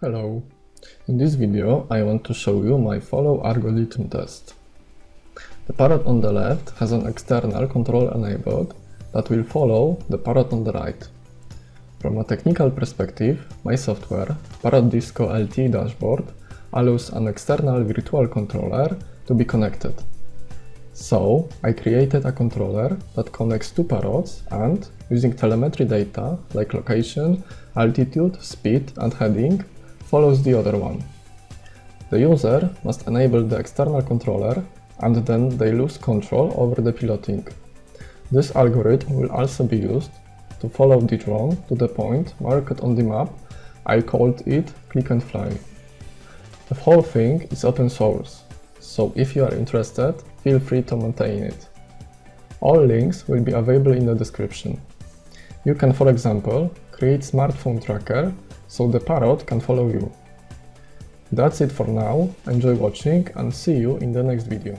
Hello. In this video I want to show you my follow algorithm test. The parrot on the left has an external control enabled that will follow the parrot on the right. From a technical perspective, my software, Parrot Disco LTE dashboard, allows an external virtual controller to be connected. So, I created a controller that connects two parrots and, using telemetry data like location, altitude, speed and heading, follows the other one. The user must enable the external controller and then they lose control over the piloting. This algorithm will also be used to follow the drone to the point marked on the map. I called it Click and Fly. The whole thing is open source, so if you are interested, feel free to maintain it. All links will be available in the description. You can, for example, create smartphone tracker so the parrot can follow you. That's it for now, enjoy watching and see you in the next video.